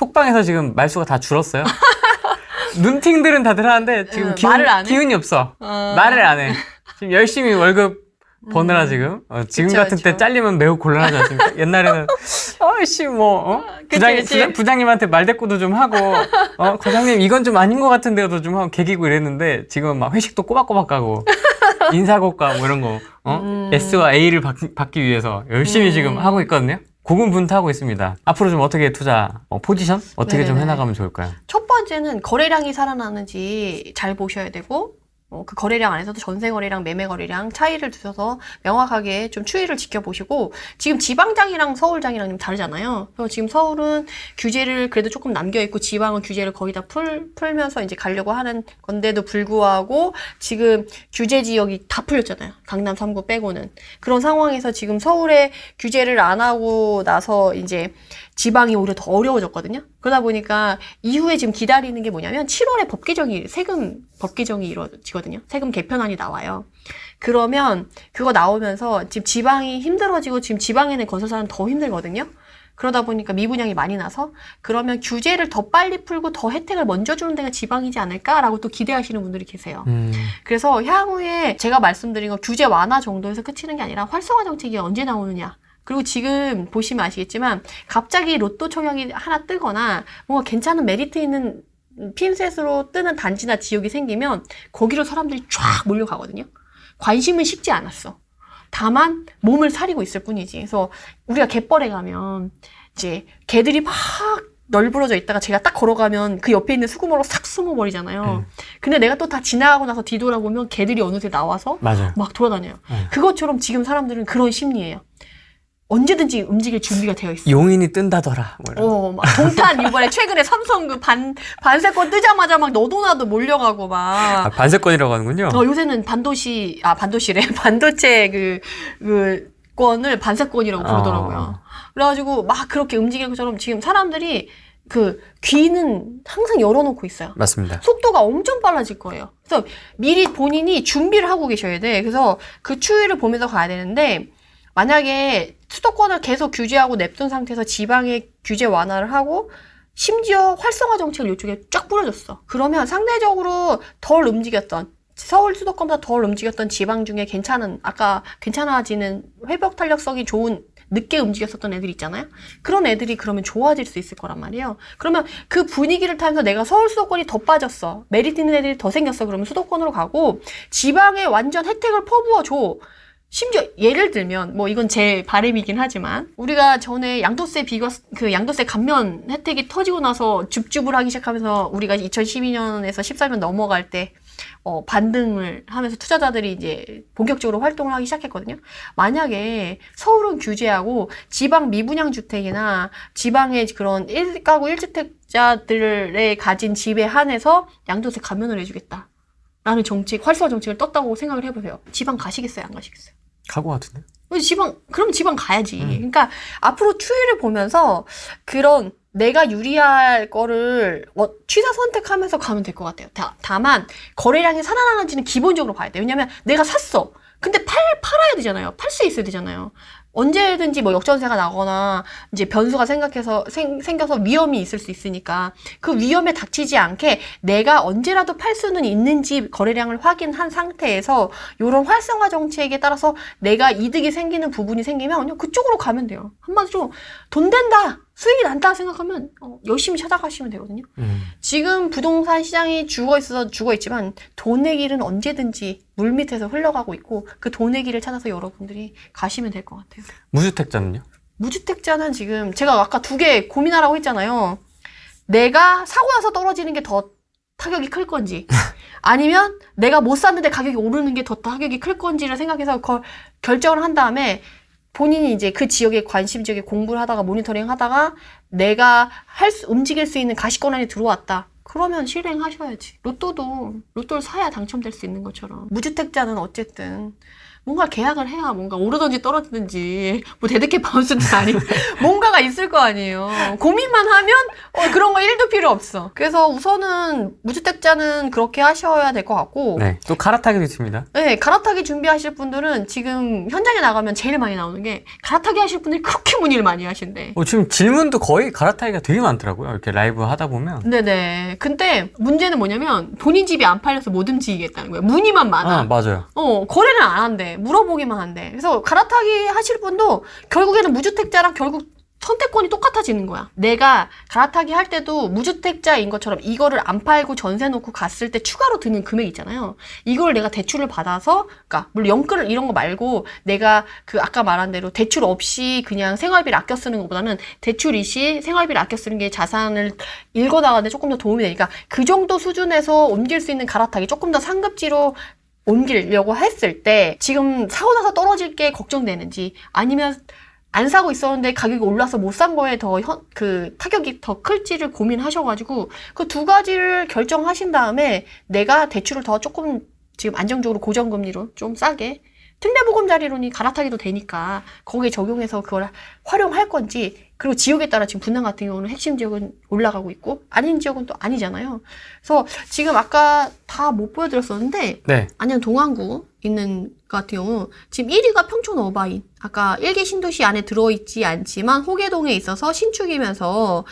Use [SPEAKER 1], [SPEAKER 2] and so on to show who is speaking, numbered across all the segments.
[SPEAKER 1] 톡방에서 지금 말수가 다 줄었어요. 눈팅들은 다들 하는데 지금
[SPEAKER 2] 말을 안 해?
[SPEAKER 1] 기운이 없어. 말을 안 해. 지금 열심히 월급 버느라 지금 지금
[SPEAKER 2] 그쵸,
[SPEAKER 1] 같은 때
[SPEAKER 2] 그쵸.
[SPEAKER 1] 잘리면 매우 곤란하지 않습니까? 옛날에는 아이씨 뭐
[SPEAKER 2] 그치.
[SPEAKER 1] 부장님한테 말대꾸도 좀 하고 과장님 이건 좀 아닌 것 같은데도 좀 하고 개기고 이랬는데 지금 막 회식도 꼬박꼬박 가고 인사고과 뭐 이런 거 S와 A를 받기 위해서 열심히 지금 하고 있거든요. 고군분투하고 있습니다. 앞으로 좀 어떻게 투자 포지션 어떻게 좀
[SPEAKER 2] 네네네.
[SPEAKER 1] 해나가면 좋을까요?
[SPEAKER 2] 첫 번째는 거래량이 살아나는지 잘 보셔야 되고 그 거래량 안에서도 전세 거래량, 매매 거래량 차이를 두셔서 명확하게 좀 추이를 지켜보시고 지금 지방장이랑 서울장이랑 좀 다르잖아요. 그래서 지금 서울은 규제를 그래도 조금 남겨있고 지방은 규제를 거의 다 풀면서 이제 가려고 하는 건데도 불구하고 지금 규제 지역이 다 풀렸잖아요. 강남 3구 빼고는. 그런 상황에서 지금 서울에 규제를 안 하고 나서 이제 지방이 오히려 더 어려워졌거든요. 그러다 보니까 이후에 지금 기다리는 게 뭐냐면 7월에 세금 법 개정이 이루어지거든요. 세금 개편안이 나와요. 그러면 그거 나오면서 지금 지방이 힘들어지고 지금 지방에는 건설사는 더 힘들거든요. 그러다 보니까 미분양이 많이 나서 그러면 규제를 더 빨리 풀고 더 혜택을 먼저 주는 데가 지방이지 않을까라고 또 기대하시는 분들이 계세요. 그래서 향후에 제가 말씀드린 거 규제 완화 정도에서 그치는 게 아니라 활성화 정책이 언제 나오느냐. 그리고 지금 보시면 아시겠지만 갑자기 로또 청약이 하나 뜨거나 뭔가 괜찮은 메리트 있는 핀셋으로 뜨는 단지나 지역이 생기면 거기로 사람들이 쫙 몰려가거든요. 관심은 식지 않았어. 다만 몸을 사리고 있을 뿐이지. 그래서 우리가 갯벌에 가면 이제 개들이 막 널브러져 있다가 제가 딱 걸어가면 그 옆에 있는 수구멍으로 싹 숨어버리잖아요. 근데 내가 또 다 지나가고 나서 뒤돌아보면 개들이 어느새 나와서
[SPEAKER 1] 맞아요.
[SPEAKER 2] 막 돌아다녀요. 그것처럼 지금 사람들은 그런 심리예요. 언제든지 움직일 준비가 되어 있어.
[SPEAKER 1] 용인이 뜬다더라. 뭐 이런.
[SPEAKER 2] 막 동탄 이번에 최근에 삼성 그 반세권 뜨자마자 막 너도나도 몰려가고 막.
[SPEAKER 1] 반세권이라고 하는군요.
[SPEAKER 2] 요새는 반도시래. 반도체 권을 반세권이라고 부르더라고요. 그래가지고 막 그렇게 움직이는 것처럼 지금 사람들이 그 귀는 항상 열어놓고 있어요.
[SPEAKER 1] 맞습니다.
[SPEAKER 2] 속도가 엄청 빨라질 거예요. 그래서 미리 본인이 준비를 하고 계셔야 돼. 그래서 그 추이를 보면서 가야 되는데 만약에 수도권을 계속 규제하고 냅둔 상태에서 지방의 규제 완화를 하고 심지어 활성화 정책을 이쪽에 쫙 뿌려줬어. 그러면 상대적으로 덜 움직였던 서울 수도권보다 덜 움직였던 지방 중에 괜찮아지는 회복 탄력성이 좋은 늦게 움직였었던 애들 있잖아요. 그런 애들이 그러면 좋아질 수 있을 거란 말이에요. 그러면 그 분위기를 타면서 내가 서울 수도권이 더 빠졌어. 메리트 있는 애들이 더 생겼어. 그러면 수도권으로 가고 지방에 완전 혜택을 퍼부어줘. 심지어 예를 들면 뭐 이건 제 바람이긴 하지만 우리가 전에 양도세 감면 혜택이 터지고 나서 줍줍을 하기 시작하면서 우리가 2012년에서 14년 넘어갈 때 반등을 하면서 투자자들이 이제 본격적으로 활동을 하기 시작했거든요. 만약에 서울은 규제하고 지방 미분양 주택이나 지방의 그런 1가구 1주택자들의 가진 집에 한해서 양도세 감면을 해주겠다. 라는 활성화 정책을 떴다고 생각을 해보세요. 지방 가시겠어요? 안 가시겠어요?
[SPEAKER 1] 갈 것 같은데?
[SPEAKER 2] 그럼 지방 가야지. 그러니까 앞으로 추이를 보면서 그런 내가 유리할 거를 취사 선택하면서 가면 될 것 같아요. 다만 거래량이 살아나는지는 기본적으로 봐야 돼요. 왜냐면 내가 샀어. 근데 팔아야 되잖아요. 팔 수 있어야 되잖아요. 언제든지 뭐 역전세가 나거나 이제 변수가 생겨서 위험이 있을 수 있으니까 그 위험에 닥치지 않게 내가 언제라도 팔 수는 있는지 거래량을 확인한 상태에서 이런 활성화 정책에 따라서 내가 이득이 생기는 부분이 생기면 그냥 그쪽으로 가면 돼요. 한마디로 돈 된다. 수익이 난다 생각하면 열심히 찾아가시면 되거든요. 지금 부동산 시장이 죽어 있지만 돈의 길은 언제든지 물밑에서 흘러가고 있고 그 돈의 길을 찾아서 여러분들이 가시면 될 것 같아요.
[SPEAKER 1] 무주택자는요?
[SPEAKER 2] 무주택자는 지금 제가 아까 2개 고민하라고 했잖아요. 내가 사고 나서 떨어지는 게 더 타격이 클 건지 아니면 내가 못 샀는데 가격이 오르는 게 더 타격이 클 건지를 생각해서 결정을 한 다음에 본인이 이제 그 지역에 관심 지역에 공부를 하다가 모니터링 하다가 내가 움직일 수 있는 가시권 안에 들어왔다. 그러면 실행하셔야지. 로또를 사야 당첨될 수 있는 것처럼. 무주택자는 어쨌든 뭔가 계약을 해야 뭔가 오르든지 떨어지든지 뭐 데드캣 바운스도 아니고 뭔가가 있을 거 아니에요. 고민만 하면 그런 거 1도 필요 없어. 그래서 우선은 무주택자는 그렇게 하셔야 될 것 같고
[SPEAKER 1] 네. 또 갈아타기도 있습니다.
[SPEAKER 2] 네, 갈아타기 준비하실 분들은 지금 현장에 나가면 제일 많이 나오는 게 갈아타기 하실 분들이 그렇게 문의를 많이 하신대.
[SPEAKER 1] 지금 질문도 거의 갈아타기가 되게 많더라고요. 이렇게 라이브 하다 보면.
[SPEAKER 2] 네네. 근데 문제는 뭐냐면 본인 집이 안 팔려서 못 움직이겠다는 거예요. 문의만 많아.
[SPEAKER 1] 맞아요.
[SPEAKER 2] 거래는 안 한대. 물어보기만 한대. 그래서 갈아타기 하실 분도 결국에는 무주택자랑 결국 선택권이 똑같아지는 거야. 내가 갈아타기 할 때도 무주택자인 것처럼 이거를 안 팔고 전세 놓고 갔을 때 추가로 드는 금액 있잖아요. 이걸 내가 대출을 받아서, 그러니까 물론 연끌 이런 거 말고 내가 그 아까 말한 대로 대출 없이 그냥 생활비를 아껴 쓰는 것보다는 대출이시 생활비를 아껴 쓰는 게 자산을 읽어나가는데 조금 더 도움이 되니까 그 정도 수준에서 옮길 수 있는 갈아타기 조금 더 상급지로 옮기려고 했을 때 지금 사고 나서 떨어질 게 걱정되는지 아니면 안 사고 있었는데 가격이 올라서 못 산 거에 더 타격이 더 클지를 고민하셔가지고 그 두 가지를 결정하신 다음에 내가 대출을 더 조금 지금 안정적으로 고정금리로 좀 싸게 특례보금자리론이 갈아타기도 되니까 거기에 적용해서 그걸 활용할 건지 그리고 지역에 따라 지금 분당 같은 경우는 핵심 지역은 올라가고 있고 아닌 지역은 또 아니잖아요. 그래서 지금 아까 다 못 보여드렸었는데
[SPEAKER 1] 네.
[SPEAKER 2] 안양 동안구 있는 같은 경우 지금 1위가 평촌 어바인 아까 1개 신도시 안에 들어있지 않지만 호계동에 있어서 신축이면서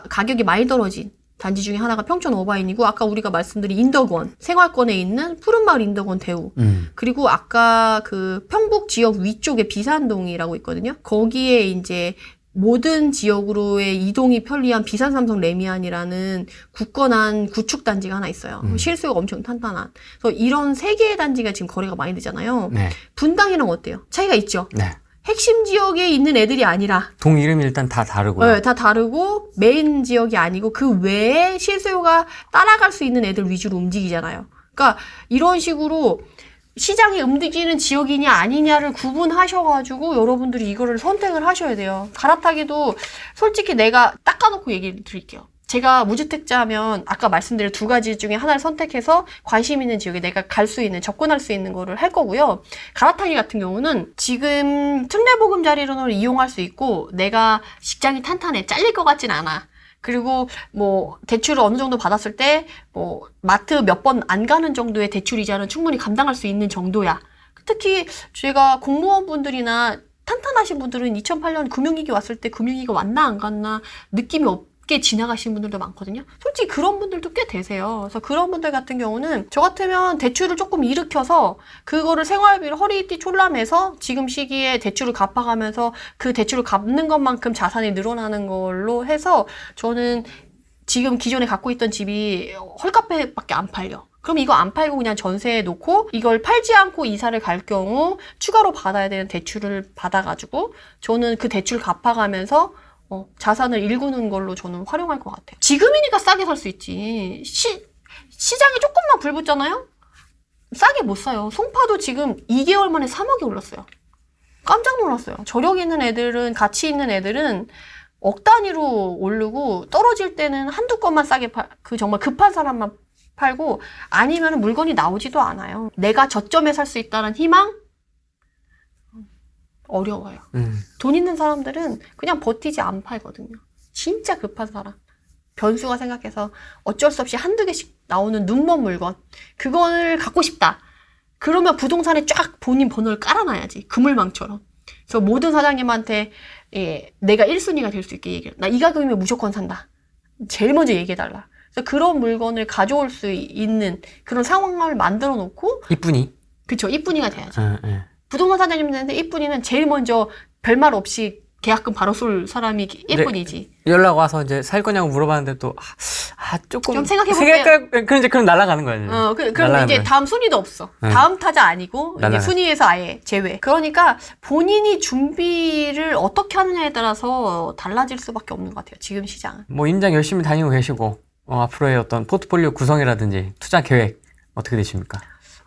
[SPEAKER 2] 가격이 많이 떨어진 단지 중에 하나가 평촌 어바인이고 아까 우리가 말씀드린 인덕원 생활권에 있는 푸른마을 인덕원 대우 그리고 아까 그 평북 지역 위쪽에 비산동이라고 있거든요. 거기에 이제 모든 지역으로의 이동이 편리한 비산삼성 레미안이라는 굳건한 구축 단지가 하나 있어요. 실수요가 엄청 탄탄한. 그래서 이런 세 개의 단지가 지금 거래가 많이 되잖아요.
[SPEAKER 1] 네.
[SPEAKER 2] 분당이랑 어때요? 차이가 있죠?
[SPEAKER 1] 네.
[SPEAKER 2] 핵심 지역에 있는 애들이 아니라
[SPEAKER 1] 동 이름이 일단 다 다르고요.
[SPEAKER 2] 네, 다 다르고 메인 지역이 아니고 그 외에 실수요가 따라갈 수 있는 애들 위주로 움직이잖아요. 그러니까 이런 식으로 시장이 움직이는 지역이냐 아니냐를 구분하셔가지고 여러분들이 이거를 선택을 하셔야 돼요. 갈아타기도 솔직히 내가 닦아놓고 얘기를 드릴게요. 제가 무주택자 하면 아까 말씀드린 두 가지 중에 하나를 선택해서 관심 있는 지역에 내가 갈 수 있는, 접근할 수 있는 거를 할 거고요. 갈아타기 같은 경우는 지금 특례보금자리론을 이용할 수 있고 내가 직장이 탄탄해, 잘릴 것 같진 않아. 그리고 뭐 대출을 어느 정도 받았을 때 뭐 마트 몇 번 안 가는 정도의 대출 이자는 충분히 감당할 수 있는 정도야. 특히 제가 공무원분들이나 탄탄하신 분들은 2008년 금융위기 왔을 때 금융위기가 왔나 안 갔나 느낌이 없게 지나가신 분들도 많거든요. 솔직히 그런 분들도 꽤 되세요. 그래서 그런 분들 같은 경우는 저 같으면 대출을 조금 일으켜서 그거를 생활비를 허리띠 촐라매서 지금 시기에 대출을 갚아가면서 그 대출을 갚는 것만큼 자산이 늘어나는 걸로 해서 저는 지금 기존에 갖고 있던 집이 헐카페밖에 안 팔려. 그럼 이거 안 팔고 그냥 전세에 놓고 이걸 팔지 않고 이사를 갈 경우 추가로 받아야 되는 대출을 받아가지고 저는 그 대출 갚아가면서 자산을 일구는 걸로 저는 활용할 것 같아요. 지금이니까 싸게 살 수 있지. 시장에 조금만 불 붙잖아요? 싸게 못 사요. 송파도 지금 2개월 만에 3억이 올랐어요. 깜짝 놀랐어요. 저력 있는 애들은, 가치 있는 애들은 억 단위로 오르고 떨어질 때는 한두 건만 싸게 정말 급한 사람만 팔고 아니면 물건이 나오지도 않아요. 내가 저점에 살 수 있다는 희망? 어려워요. 돈 있는 사람들은 그냥 버티지 안 팔거든요. 진짜 급한 사람. 변수가 생각해서 어쩔 수 없이 한두 개씩 나오는 눈먼 물건. 그걸 갖고 싶다. 그러면 부동산에 쫙 본인 번호를 깔아놔야지. 그물망처럼. 그래서 모든 사장님한테 내가 1순위가 될 수 있게 얘기해요. 나 이 가격이면 무조건 산다. 제일 먼저 얘기해달라. 그래서 그런 물건을 가져올 수 있는 그런 상황을 만들어 놓고
[SPEAKER 1] 이쁜이.
[SPEAKER 2] 그쵸. 이쁜이가 돼야죠. 부동산 사장님한테 이쁜이는 제일 먼저 별말 없이 계약금 바로 쏠 사람이 예쁜이지.
[SPEAKER 1] 연락 와서 이제 살 거냐고 물어봤는데 또 조금
[SPEAKER 2] 좀 생각해볼게요.
[SPEAKER 1] 그럼 날아가는 거야.
[SPEAKER 2] 그럼 이제 다음 순위도 없어. 다음 타자 아니고 이제 순위에서 아예 제외. 그러니까 본인이 준비를 어떻게 하느냐에 따라서 달라질 수밖에 없는 것 같아요. 지금 시장은.
[SPEAKER 1] 뭐 임장 열심히 다니고 계시고 앞으로의 어떤 포트폴리오 구성이라든지 투자 계획 어떻게 되십니까?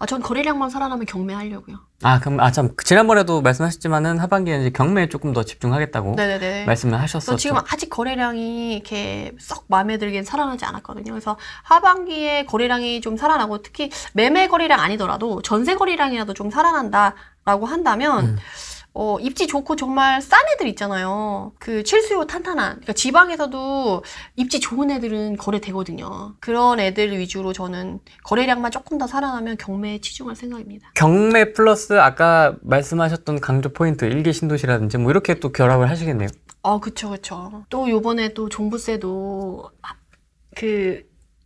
[SPEAKER 2] 전 거래량만 살아나면 경매하려고요.
[SPEAKER 1] 그럼, 참, 지난번에도 말씀하셨지만은 하반기에 이제 경매에 조금 더 집중하겠다고
[SPEAKER 2] 네네네.
[SPEAKER 1] 말씀을 하셨었죠.
[SPEAKER 2] 지금 아직 거래량이 이렇게 썩 마음에 들긴 살아나지 않았거든요. 그래서 하반기에 거래량이 좀 살아나고 특히 매매 거래량 아니더라도 전세 거래량이라도 좀 살아난다라고 한다면 입지 좋고 정말 싼 애들 있잖아요. 그 실수요 탄탄한. 그러니까 지방에서도 입지 좋은 애들은 거래되거든요. 그런 애들 위주로 저는 거래량만 조금 더 살아나면 경매에 치중할 생각입니다.
[SPEAKER 1] 경매 플러스 아까 말씀하셨던 강조 포인트, 일개 신도시라든지 뭐 이렇게 또 결합을 하시겠네요.
[SPEAKER 2] 그쵸. 또 요번에 또 종부세도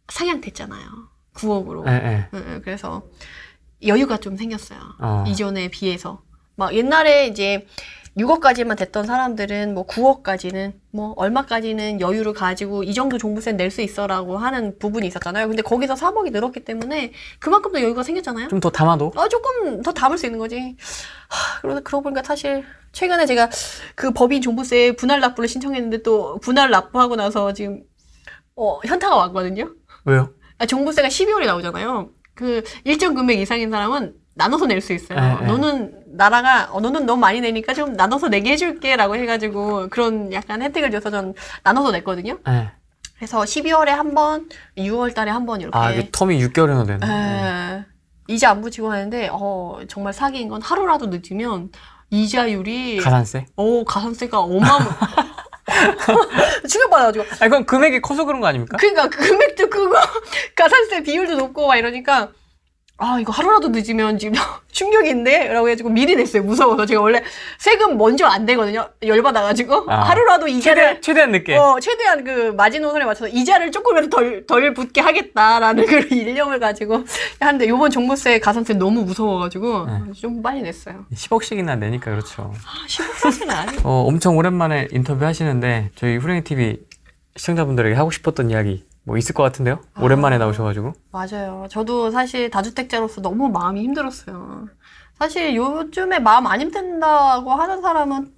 [SPEAKER 2] 상향됐잖아요. 9억으로.
[SPEAKER 1] 네.
[SPEAKER 2] 그래서 여유가 좀 생겼어요. 이전에 비해서. 막 옛날에 이제 6억까지만 됐던 사람들은 뭐 9억까지는 뭐 얼마까지는 여유를 가지고 이 정도 종부세 낼 수 있어라고 하는 부분이 있었잖아요. 근데 거기서 3억이 늘었기 때문에 그만큼 더 여유가 생겼잖아요.
[SPEAKER 1] 좀 더 담아도?
[SPEAKER 2] 조금 더 담을 수 있는 거지. 그러고 보니까 사실 최근에 제가 그 법인 종부세 분할 납부를 신청했는데 또 분할 납부하고 나서 지금 현타가 왔거든요.
[SPEAKER 1] 왜요?
[SPEAKER 2] 종부세가 12월에 나오잖아요. 그 일정 금액 이상인 사람은 나눠서 낼 수 있어요. 너는 너무 많이 내니까 좀 나눠서 내게 해줄게 라고 해가지고 그런 약간 혜택을 줘서 전 나눠서 냈거든요. 그래서 12월에 한 번, 6월 달에 한 번 이렇게.
[SPEAKER 1] 이게 텀이 6개월이나 되네.
[SPEAKER 2] 이자 안 붙이고 하는데 정말 사기인 건 하루라도 늦으면 이자율이
[SPEAKER 1] 가산세?
[SPEAKER 2] 가산세가 충격받아가지고.
[SPEAKER 1] 그럼 금액이 커서 그런 거 아닙니까?
[SPEAKER 2] 그러니까 금액도 크고 가산세 비율도 높고 막 이러니까 이거 하루라도 늦으면 지금 충격인데? 라고 해가지고 미리 냈어요. 무서워서. 제가 원래 세금 먼저 안 내거든요. 열받아가지고. 하루라도 이자를.
[SPEAKER 1] 최대한 늦게.
[SPEAKER 2] 최대한 그 마지노선에 맞춰서 이자를 조금이라도 덜 붙게 하겠다라는 그런 일념을 가지고 하는데 요번 종부세 가산세 너무 무서워가지고 좀 빨리 냈어요.
[SPEAKER 1] 10억씩이나 내니까 그렇죠.
[SPEAKER 2] 10억까지는 아니에요.
[SPEAKER 1] 엄청 오랜만에 인터뷰 하시는데 저희 후랭이TV 시청자분들에게 하고 싶었던 이야기 뭐 있을 것 같은데요? 오랜만에 나오셔가지고.
[SPEAKER 2] 맞아요. 저도 사실 다주택자로서 너무 마음이 힘들었어요. 사실 요즘에 마음 안 힘든다고 하는 사람은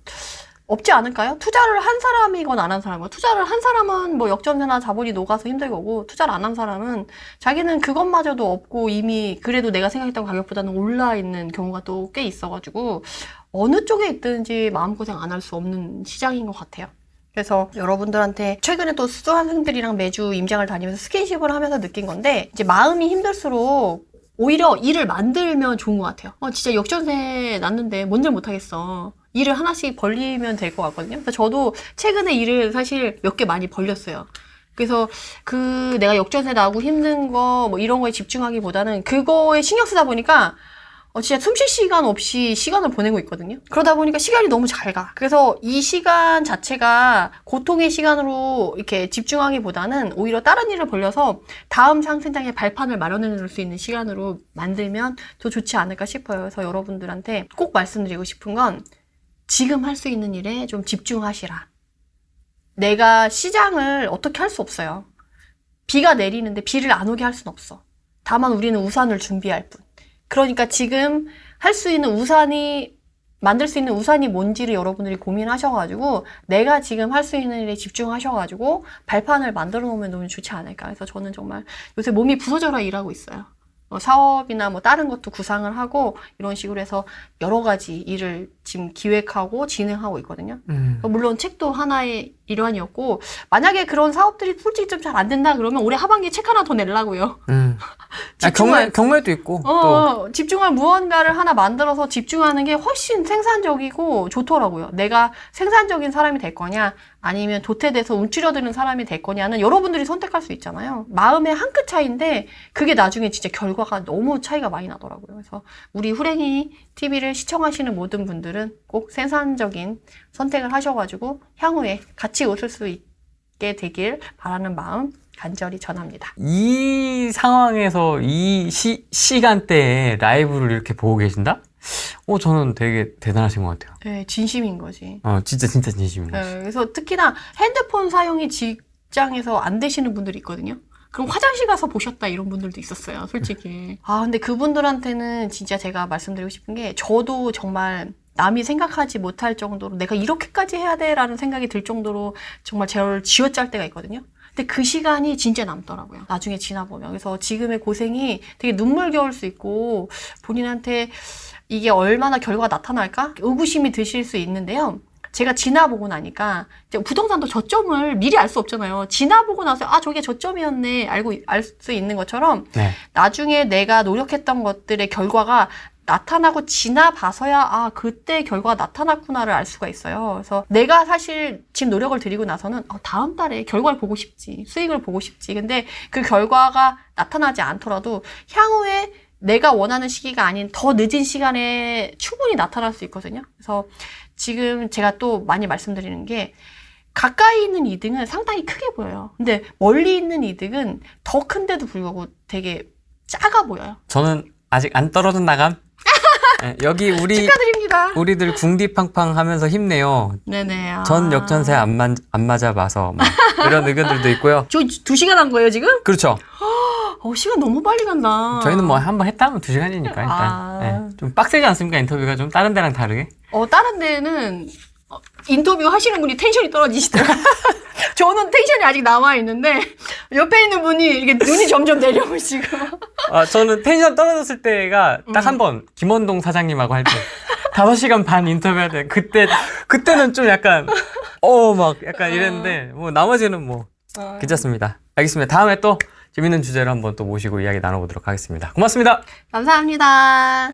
[SPEAKER 2] 없지 않을까요? 투자를 한 사람이건 안 한 사람이건. 투자를 한 사람은 뭐 역전세나 자본이 녹아서 힘들 거고 투자를 안 한 사람은 자기는 그것마저도 없고 이미 그래도 내가 생각했던 가격보다는 올라 있는 경우가 또 꽤 있어가지고 어느 쪽에 있든지 마음고생 안 할 수 없는 시장인 것 같아요. 그래서 여러분들한테 최근에 또 수강생들이랑 매주 임장을 다니면서 스킨십을 하면서 느낀 건데 이제 마음이 힘들수록 오히려 일을 만들면 좋은 것 같아요. 진짜 역전세 났는데 뭔들 못하겠어. 일을 하나씩 벌리면 될 것 같거든요. 그래서 저도 최근에 일을 사실 몇 개 많이 벌렸어요. 그래서 내가 역전세 나고 힘든 거 뭐 이런 거에 집중하기보다는 그거에 신경 쓰다 보니까 진짜 숨 쉴 시간 없이 시간을 보내고 있거든요. 그러다 보니까 시간이 너무 잘 가. 그래서 이 시간 자체가 고통의 시간으로 이렇게 집중하기보다는 오히려 다른 일을 벌려서 다음 상승장의 발판을 마련해 줄 수 있는 시간으로 만들면 더 좋지 않을까 싶어요. 그래서 여러분들한테 꼭 말씀드리고 싶은 건 지금 할 수 있는 일에 좀 집중하시라. 내가 시장을 어떻게 할 수 없어요. 비가 내리는데 비를 안 오게 할 수는 없어. 다만 우리는 우산을 준비할 뿐. 그러니까 지금 할 수 있는 만들 수 있는 우산이 뭔지를 여러분들이 고민하셔가지고 내가 지금 할 수 있는 일에 집중하셔가지고 발판을 만들어 놓으면 너무 좋지 않을까. 그래서 저는 정말 요새 몸이 부서져라 일하고 있어요. 사업이나 뭐 다른 것도 구상을 하고 이런 식으로 해서 여러 가지 일을 지금 기획하고 진행하고 있거든요. 물론 책도 하나의 일환이었고 만약에 그런 사업들이 솔직히 좀 잘 안 된다 그러면 올해 하반기에 책 하나 더 내려고요.
[SPEAKER 1] 경매도 있고 또
[SPEAKER 2] 집중할 무언가를 하나 만들어서 집중하는 게 훨씬 생산적이고 좋더라고요. 내가 생산적인 사람이 될 거냐 아니면 도태돼서 움츠려드는 사람이 될 거냐는 여러분들이 선택할 수 있잖아요. 마음의 한 끗 차이인데 그게 나중에 진짜 결과가 너무 차이가 많이 나더라고요. 그래서 우리 후랭이 TV를 시청하시는 모든 분들은 꼭 생산적인 선택을 하셔가지고 향후에 같이 웃을 수 있게 되길 바라는 마음 간절히 전합니다.
[SPEAKER 1] 이 상황에서 이 시간대에 라이브를 이렇게 보고 계신다? 저는 되게 대단하신 것 같아요.
[SPEAKER 2] 네, 진심인 거지.
[SPEAKER 1] 진짜 진심인 거지.
[SPEAKER 2] 그래서 특히나 핸드폰 사용이 직장에서 안 되시는 분들이 있거든요. 그럼 화장실 가서 보셨다 이런 분들도 있었어요, 솔직히. 근데 그분들한테는 진짜 제가 말씀드리고 싶은 게 저도 정말 남이 생각하지 못할 정도로 내가 이렇게까지 해야 돼? 라는 생각이 들 정도로 정말 저를 쥐어짤 때가 있거든요. 근데 그 시간이 진짜 남더라고요. 나중에 지나보면. 그래서 지금의 고생이 되게 눈물겨울 수 있고 본인한테 이게 얼마나 결과가 나타날까? 의구심이 드실 수 있는데요. 제가 지나보고 나니까 이제 부동산도 저점을 미리 알 수 없잖아요. 지나보고 나서 아 저게 저점이었네 알 수 있는 것처럼
[SPEAKER 1] 네.
[SPEAKER 2] 나중에 내가 노력했던 것들의 결과가 나타나고 지나봐서야 아 그때 결과가 나타났구나를 알 수가 있어요. 그래서 내가 사실 지금 노력을 들이고 나서는 다음 달에 결과를 보고 싶지, 수익을 보고 싶지. 근데 그 결과가 나타나지 않더라도 향후에 내가 원하는 시기가 아닌 더 늦은 시간에 충분히 나타날 수 있거든요. 그래서 지금 제가 또 많이 말씀드리는 게 가까이 있는 이득은 상당히 크게 보여요. 근데 멀리 있는 이득은 더 큰데도 불구하고 되게 작아 보여요.
[SPEAKER 1] 저는 아직 안 떨어진 나감. 네, 여기
[SPEAKER 2] 축하드립니다.
[SPEAKER 1] 우리들 궁디팡팡 하면서 힘내요.
[SPEAKER 2] 네네. 아.
[SPEAKER 1] 전 역전세 안 맞아봐서 뭐 이런 의견들도 있고요.
[SPEAKER 2] 저 2시간 한 거예요, 지금?
[SPEAKER 1] 그렇죠.
[SPEAKER 2] 시간 너무 빨리 간다.
[SPEAKER 1] 저희는 뭐 한 번 했다 하면 2시간이니까 일단
[SPEAKER 2] 아.
[SPEAKER 1] 네, 좀 빡세지 않습니까? 인터뷰가 좀 다른 데랑 다르게.
[SPEAKER 2] 다른 데는 인터뷰 하시는 분이 텐션이 떨어지시더라고요. 저는 텐션이 아직 남아있는데 옆에 있는 분이 이렇게 눈이 점점 내려오시고.
[SPEAKER 1] 저는 텐션 떨어졌을 때가 딱 한 번 김원동 사장님하고 할 때 5시간 반 인터뷰할 때 그때는 좀 약간 막 약간 이랬는데 뭐 나머지는 뭐 괜찮습니다. 알겠습니다. 다음에 또 재밌는 주제로 한번 또 모시고 이야기 나눠보도록 하겠습니다. 고맙습니다.
[SPEAKER 2] 감사합니다.